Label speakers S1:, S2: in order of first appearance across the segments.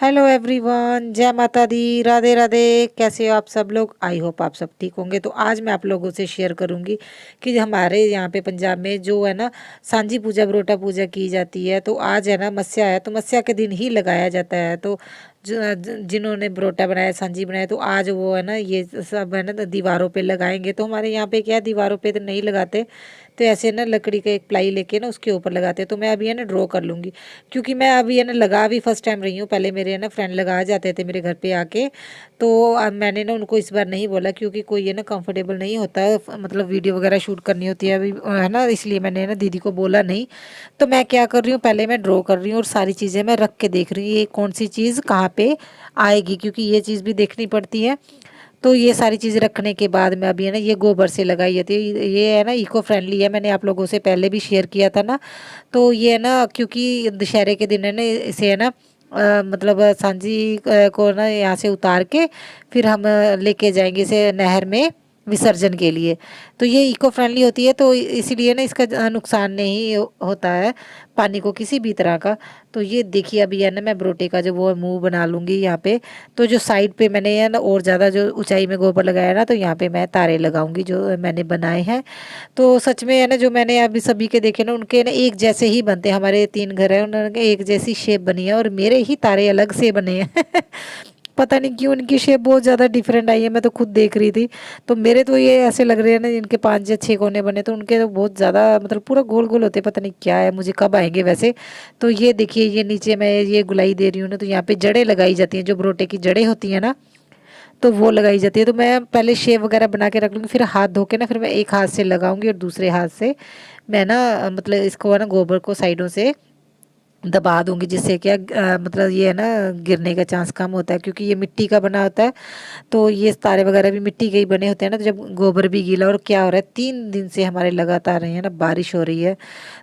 S1: Hello everyone, जय माता दी, राधे राधे। कैसे हो आप सब लोग? आई होप आप सब ठीक होंगे। तो आज मैं आप लोगों से शेयर करूंगी कि हमारे यहाँ पे पंजाब में जो है ना सांझी पूजा बरोटा पूजा की जाती है। तो आज है ना मस्या है, तो मस्या के दिन ही लगाया जाता है। तो जिन्होंने बरोटा बनाया, सांझी बनाया, तो आज वो है ना ये सब है ना दीवारों पे लगाएंगे। तो हमारे यहाँ पे क्या है, दीवारों पे तो नहीं लगाते। तो ऐसे ना लकड़ी का एक प्लाई लेके ना उसके ऊपर लगाते हैं। तो मैं अभी है ना ड्रॉ कर लूँगी, क्योंकि मैं अभी है ना लगा भी फर्स्ट टाइम रही हूँ। पहले मेरे है ना फ्रेंड लगा जाते थे मेरे घर पे आके। तो अब मैंने ना उनको इस बार नहीं बोला, क्योंकि कोई है ना कंफर्टेबल नहीं होता है, मतलब वीडियो वगैरह शूट करनी होती है अभी है ना, इसलिए मैंने ना दीदी को बोला नहीं। तो मैं क्या कर रही हूँ, पहले मैं ड्रॉ कर रही हूँ और सारी चीज़ें मैं रख के देख रही हूँ ये कौन सी चीज़ कहाँ पे आएगी, क्योंकि ये चीज़ भी देखनी पड़ती है। तो ये सारी चीज़ें रखने के बाद में अभी है ना ये गोबर से लगाई जाती है। ये है ना इको फ्रेंडली है, मैंने आप लोगों से पहले भी शेयर किया था ना। तो ये है ना, क्योंकि दशहरे के दिन है ना इसे है ना मतलब सांझी को ना यहाँ से उतार के फिर हम लेके जाएंगे इसे नहर में विसर्जन के लिए। तो ये इको फ्रेंडली होती है, तो इसीलिए ना इसका नुकसान नहीं होता है पानी को किसी भी तरह का। तो ये देखिए अभी है ना मैं बरोटे का जो वो मुंह बना लूँगी यहाँ पे। तो जो साइड पे मैंने है ना और ज़्यादा जो ऊंचाई में गोबर लगाया ना, तो यहाँ पे मैं तारे लगाऊंगी जो मैंने बनाए हैं। तो सच में है ना जो मैंने अभी सभी के देखे ना उनके ना एक जैसे ही बनते हैं। हमारे 3 घर हैं, उनके एक जैसी शेप बनी है और मेरे ही तारे अलग से बने हैं। पता नहीं क्यों उनकी शेप बहुत ज़्यादा डिफरेंट आई है, मैं तो खुद देख रही थी। तो मेरे तो ये ऐसे लग रहे हैं ना, इनके 5 या 6 कोने बने, तो उनके तो बहुत ज़्यादा मतलब पूरा गोल गोल होते, पता नहीं क्या है, मुझे कब आएंगे वैसे। तो ये देखिए ये नीचे मैं ये गुलाई दे रही हूँ ना, तो यहाँ पे जड़ें लगाई जाती हैं, जो बरोटे की जड़ें होती हैं ना, तो वो लगाई जाती है। तो मैं पहले शेप वगैरह बना के रख लूँगी, फिर हाथ धो के ना फिर मैं एक हाथ से लगाऊंगी और दूसरे हाथ से मैं ना मतलब इसको है ना गोबर को साइडों से दबा दूंगी, जिससे क्या मतलब ये है ना गिरने का चांस कम होता है, क्योंकि ये मिट्टी का बना होता है। तो ये तारे वगैरह भी मिट्टी के ही बने होते हैं ना। तो जब गोबर भी गीला, और क्या हो रहा है 3 दिन से हमारे लगातार है ना बारिश हो रही है,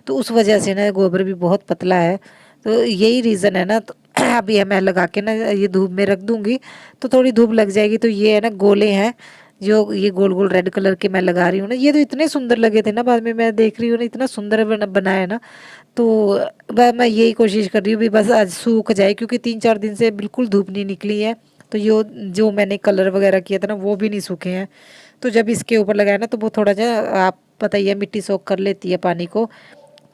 S1: तो उस वजह से ना गोबर भी बहुत पतला है। तो यही रीज़न है ना। तो अभी मैं लगा के ना ये धूप में रख दूंगी, तो थोड़ी धूप लग जाएगी। तो ये है ना गोले हैं जो ये गोल गोल रेड कलर के मैं लगा रही हूँ ना, ये तो इतने सुंदर लगे थे ना, बाद में मैं देख रही हूँ ना इतना सुंदर बनाया ना। तो मैं यही कोशिश कर रही हूँ भी बस आज सूख जाए, क्योंकि 3-4 दिन से बिल्कुल धूप नहीं निकली है। तो यो जो मैंने कलर वगैरह किया था ना वो भी नहीं सूखे हैं। तो जब इसके ऊपर लगाया ना, तो वो थोड़ा सा आप पता ही है मिट्टी सोख कर लेती है पानी को।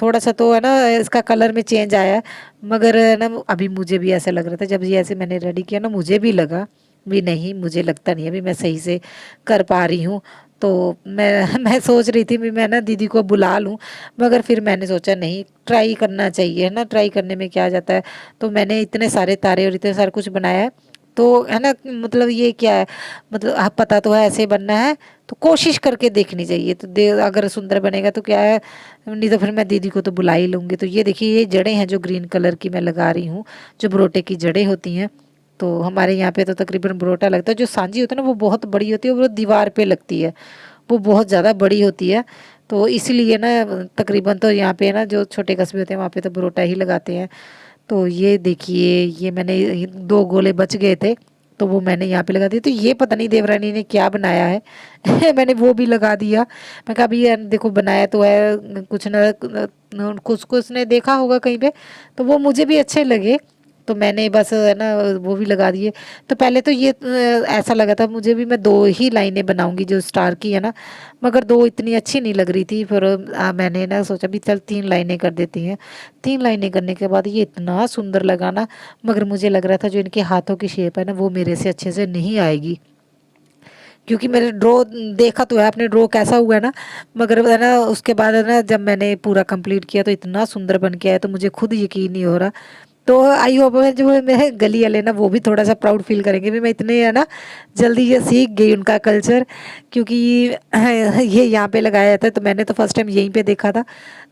S1: थोड़ा सा तो है ना इसका कलर में चेंज आया है। मगर है ना अभी मुझे भी ऐसा लग रहा था, जब ये ऐसे मैंने रेडी किया ना, मुझे भी लगा भी नहीं, मुझे लगता नहीं अभी मैं सही से कर पा रही हूँ। तो मैं मैं सोच रही थी भी मैं ना दीदी को बुला लूँ, मगर फिर मैंने सोचा नहीं, ट्राई करना चाहिए है ना, ट्राई करने में क्या जाता है। तो मैंने इतने सारे तारे और इतने सारा कुछ बनाया है। तो है ना मतलब ये क्या है, मतलब आप पता तो है ऐसे बनना है, तो कोशिश करके देखनी चाहिए। तो अगर सुंदर बनेगा तो क्या है, नहीं तो फिर मैं दीदी को तो बुला ही लूँगी। तो ये देखिए ये जड़ें हैं जो ग्रीन कलर की मैं लगा रही हूँ, जो बरोटे की जड़ें होती हैं। तो हमारे यहाँ पे तो तकरीबन बरोटा लगता है, जो सांझी होता है ना वो बहुत बड़ी होती है, वो दीवार पे लगती है, वो बहुत ज़्यादा बड़ी होती है। तो इसीलिए ना तकरीबन तो यहाँ पे ना जो छोटे कस्बे होते हैं वहाँ पे तो बरोटा ही लगाते हैं। तो ये देखिए ये मैंने 2 गोले बच गए थे, तो वो मैंने यहाँ पे लगा दिया। तो ये पता नहीं देवरानी ने क्या बनाया है। मैंने वो भी लगा दिया। मैं कहा अभी देखो बनाया तो है, कुछ ना कुछ कुछ ने देखा होगा कहीं पे, तो वो मुझे भी अच्छे लगे, तो मैंने बस है ना वो भी लगा दिए। तो पहले तो ये ऐसा लगा था मुझे भी मैं 2 ही लाइनें बनाऊंगी जो स्टार की है ना, मगर 2 इतनी अच्छी नहीं लग रही थी। फिर मैंने ना सोचा भी चल 3 लाइनें कर देती हैं। 3 लाइनें करने के बाद ये इतना सुंदर लगा ना, मगर मुझे लग रहा था जो इनके हाथों की शेप है ना वो मेरे से अच्छे से नहीं आएगी, क्योंकि मैंने ड्रॉ देखा तो है आपने ड्रॉ कैसा हुआ है ना, मगर है ना उसके बाद है ना जब मैंने पूरा कंप्लीट किया तो इतना सुंदर बन के आया, तो मुझे खुद यकीन नहीं हो रहा। तो आई होप मैं जो मेरे गली वाले ना वो भी थोड़ा सा प्राउड फील करेंगे भी मैं इतने है ना जल्दी ये सीख गई उनका कल्चर, क्योंकि ये यहाँ पे लगाया जाता है, तो मैंने तो फर्स्ट टाइम यहीं पे देखा था।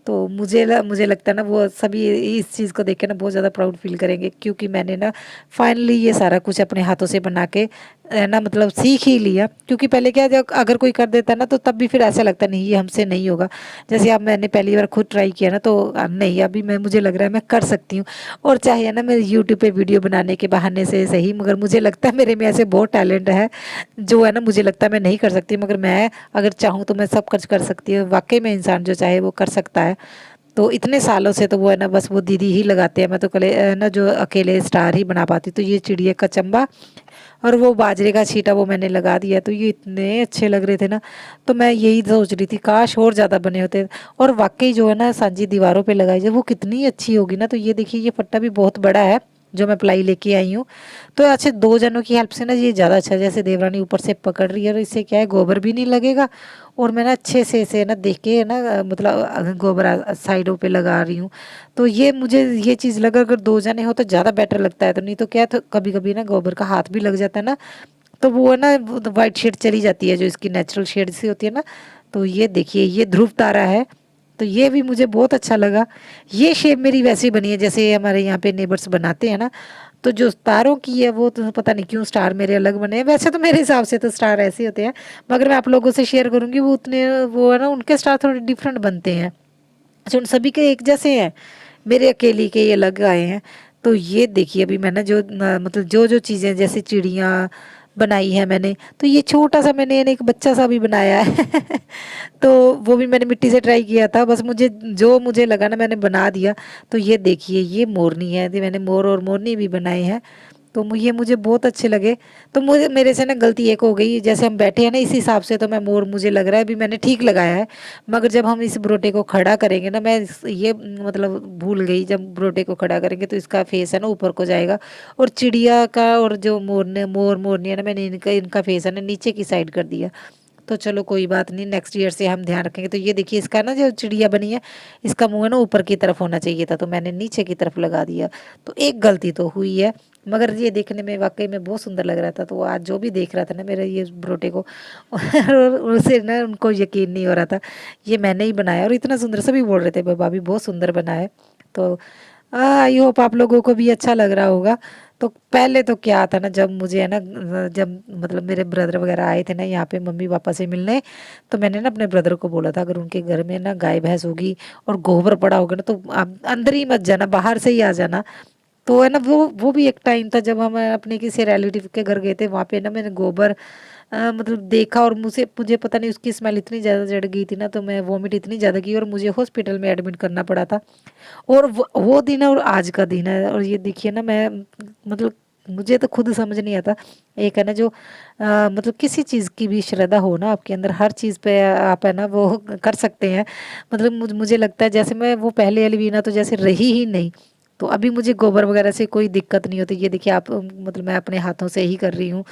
S1: तो मुझे लगता है ना वो सभी इस चीज़ को देख के ना बहुत ज़्यादा प्राउड फील करेंगे, क्योंकि मैंने ना फाइनली ये सारा कुछ अपने हाथों से बना के है ना मतलब सीख ही लिया। क्योंकि पहले क्या जब अगर कोई कर देता ना तो तब भी फिर ऐसा लगता नहीं ये हमसे नहीं होगा। जैसे अब मैंने पहली बार खुद ट्राई किया ना, तो नहीं अभी मैं मुझे लग रहा है मैं कर सकती हूँ। और चाहे है ना मैं यूट्यूब पे वीडियो बनाने के बहाने से सही, मगर मुझे लगता है मेरे में ऐसे बहुत टैलेंट है जो है ना मुझे लगता है मैं नहीं कर सकती, मगर मैं अगर चाहूँ तो मैं सब कुछ कर सकती हूँ। वाकई में इंसान जो चाहे वो कर सकता है। तो इतने सालों से तो वो है ना बस वो दीदी ही लगाते हैं, मैं तो कले ना जो अकेले स्टार ही बना पाती। तो ये चिड़िया का चंबा और वो बाजरे का छींटा वो मैंने लगा दिया, तो ये इतने अच्छे लग रहे थे ना। तो मैं यही सोच रही थी काश और ज़्यादा बने होते। और वाकई जो है ना सांझी दीवारों पे लगाई जाए वो कितनी अच्छी होगी ना। तो ये देखिए ये फट्टा भी बहुत बड़ा है जो मैं प्लाई लेके आई हूँ। तो अच्छे दो जनों की हेल्प से ना ये ज़्यादा अच्छा, जैसे देवरानी ऊपर से पकड़ रही है और इससे क्या है गोबर भी नहीं लगेगा। और मैं ना अच्छे से इसे ना देख के ना मतलब गोबर साइडों पे लगा रही हूँ। तो ये मुझे ये चीज़ लगा अगर दो जने हो तो ज़्यादा बेटर लगता है। तो नहीं तो क्या है, तो कभी कभी ना गोबर का हाथ भी लग जाता है ना, तो वो है ना वाइट शेड चली जाती है जो इसकी नेचुरल शेड सी होती है ना। तो ये देखिए ये ध्रुव तारा है। तो ये भी मुझे बहुत अच्छा लगा। ये शेप मेरी वैसी बनी है जैसे हमारे यहाँ पे नेबर्स बनाते हैं ना। तो जो तारों की है वो तो पता नहीं क्यों स्टार मेरे अलग बने हैं। वैसे तो मेरे हिसाब से तो स्टार ऐसे होते हैं, मगर मैं आप लोगों से शेयर करूंगी वो उतने वो है ना उनके स्टार थोड़े डिफरेंट बनते हैं। अच्छा उन सभी के एक जैसे हैं, मेरे अकेली के ये अलग आए हैं। तो ये देखिए अभी मैंने जो मतलब जो जो चीज़ें जैसे चिड़िया बनाई है मैंने, तो ये छोटा सा मैंने एक बच्चा सा भी बनाया है तो वो भी मैंने मिट्टी से ट्राई किया था, बस मुझे जो मुझे लगा ना मैंने बना दिया। तो ये देखिए ये मोरनी है, तो मैंने मोर और मोरनी भी बनाए हैं। तो ये मुझे बहुत अच्छे लगे। तो मुझे मेरे से ना गलती एक हो गई, जैसे हम बैठे हैं ना इस हिसाब से तो मैं मोर मुझे लग रहा है अभी मैंने ठीक लगाया है। मगर जब हम इस ब्रोटे को खड़ा करेंगे ना, मैं ये मतलब भूल गई, जब ब्रोटे को खड़ा करेंगे तो इसका फेस है ना ऊपर को जाएगा। और चिड़िया का और जो मोर मोरनी है ना, मैंने इनका इनका फेस है ना नीचे की साइड कर दिया। तो चलो कोई बात नहीं, नेक्स्ट ईयर से हम ध्यान रखेंगे। तो ये देखिए इसका ना जो चिड़िया बनी है, इसका मुंह है ना ऊपर की तरफ होना चाहिए था, तो मैंने नीचे की तरफ लगा दिया। तो एक गलती तो हुई है, मगर ये देखने में वाकई में बहुत सुंदर लग रहा था। तो आज जो भी देख रहा था ना मेरे ये ब्रोटे को और उसे ना उनको यकीन नहीं हो रहा था ये मैंने ही बनाया। और इतना सुंदर सभी बोल रहे थे बाबा भी बहुत सुंदर बना है। तो आई होप आप लोगों को भी अच्छा लग रहा होगा। तो पहले तो क्या था ना, जब मुझे है ना जब मतलब मेरे ब्रदर वगैरह आए थे ना यहाँ पे मम्मी पापा से मिलने, तो मैंने ना अपने ब्रदर को बोला था अगर उनके घर में ना गाय भैंस होगी और गोबर पड़ा होगा ना तो आप अंदर ही मत जाना, बाहर से ही आ जाना। तो है ना वो भी एक टाइम था जब हम अपने किसी रिलेटिव के घर गए थे, वहाँ पे ना मैंने गोबर मतलब देखा और मुझे मुझे पता नहीं उसकी स्मेल इतनी ज़्यादा चढ़ गई थी ना, तो मैं वॉमिट इतनी ज़्यादा की और मुझे हॉस्पिटल में एडमिट करना पड़ा था। और वो दिन है और आज का दिन है। और ये देखिए ना मैं मतलब मुझे तो खुद समझ नहीं आता। एक है ना जो मतलब किसी चीज़ की भी श्रद्धा हो ना आपके अंदर, हर चीज़ पे आप है ना वो कर सकते हैं। मतलब मुझे लगता है जैसे मैं वो पहले वाली वीना तो जैसे रही ही नहीं। तो अभी मुझे गोबर वगैरह से कोई दिक्कत नहीं होती। ये देखिए आप मतलब मैं अपने हाथों से ही कर रही हूँ,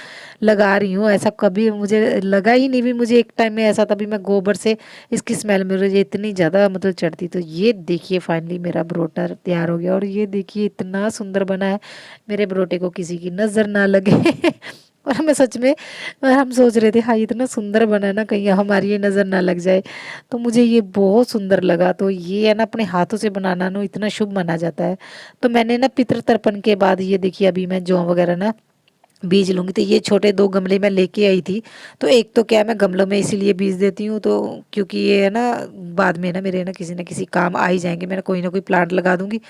S1: लगा रही हूँ। ऐसा कभी मुझे लगा ही नहीं भी। मुझे एक टाइम में ऐसा था भी मैं गोबर से इसकी स्मेल मुझे इतनी ज़्यादा मतलब चढ़ती। तो ये देखिए फाइनली मेरा ब्रोटर तैयार हो गया और ये देखिए इतना सुंदर बना है, मेरे ब्रोटे को किसी की नज़र ना लगे और मैं सच में हम सोच रहे थे हाँ ये इतना सुंदर बना है ना कहीं हमारी ये नज़र ना लग जाए। तो मुझे ये बहुत सुंदर लगा। तो ये है ना अपने हाथों से बनाना ना इतना शुभ माना जाता है। तो मैंने ना पितृ तर्पण के बाद ये देखिए अभी मैं जौ वगैरह ना बीज लूंगी। तो ये छोटे दो गमले मैं लेके आई थी। तो एक तो क्या है मैं गमलों में इसीलिए बीज देती हूँ, तो क्योंकि ये है ना बाद में ना किसी काम आ ही जाएंगे। मैं कोई ना कोई प्लांट लगा दूंगी,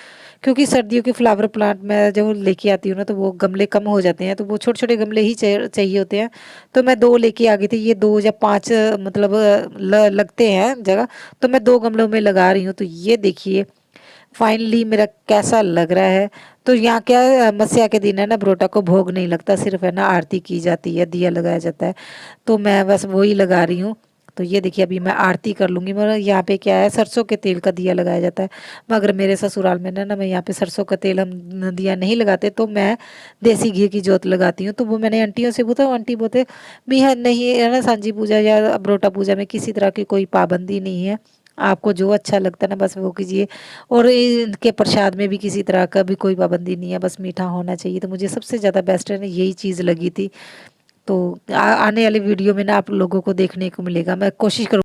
S1: क्योंकि सर्दियों के फ्लावर प्लांट मैं जब लेके आती हूँ ना तो वो गमले कम हो जाते हैं, तो वो छोटे छोटे गमले ही चाहिए होते हैं। तो मैं दो लेके आ गई थी, ये दो या पांच मतलब लगते हैं जगह। तो मैं दो गमलों में लगा रही हूँ। तो ये देखिए फाइनली मेरा कैसा लग रहा है। तो यहाँ क्या है, मस्या के दिन है ना ब्रोटा को भोग नहीं लगता, सिर्फ है ना आरती की जाती है, दिया लगाया जाता है। तो मैं बस वही लगा रही हूँ। तो ये देखिए अभी मैं आरती कर लूँगी। मगर यहाँ पे क्या है सरसों के तेल का दिया लगाया जाता है। मगर मेरे ससुराल में ना मैं यहाँ पे सरसों का तेल हम दिया नहीं लगाते, तो मैं देसी घी की जोत लगाती हूँ। तो वो मैंने आंटियों से पूछा, आंटी बोलते भी है नहीं है ना सांझी पूजा या ब्रोटा पूजा में किसी तरह की कोई पाबंदी नहीं है, आपको जो अच्छा लगता है ना बस वो कीजिए। और इनके प्रसाद में भी किसी तरह का भी कोई पाबंदी नहीं है, बस मीठा होना चाहिए। तो मुझे सबसे ज़्यादा बेस्ट है ना यही चीज़ लगी थी। तो आने वाले वीडियो में ना आप लोगों को देखने को मिलेगा, मैं कोशिश करूँ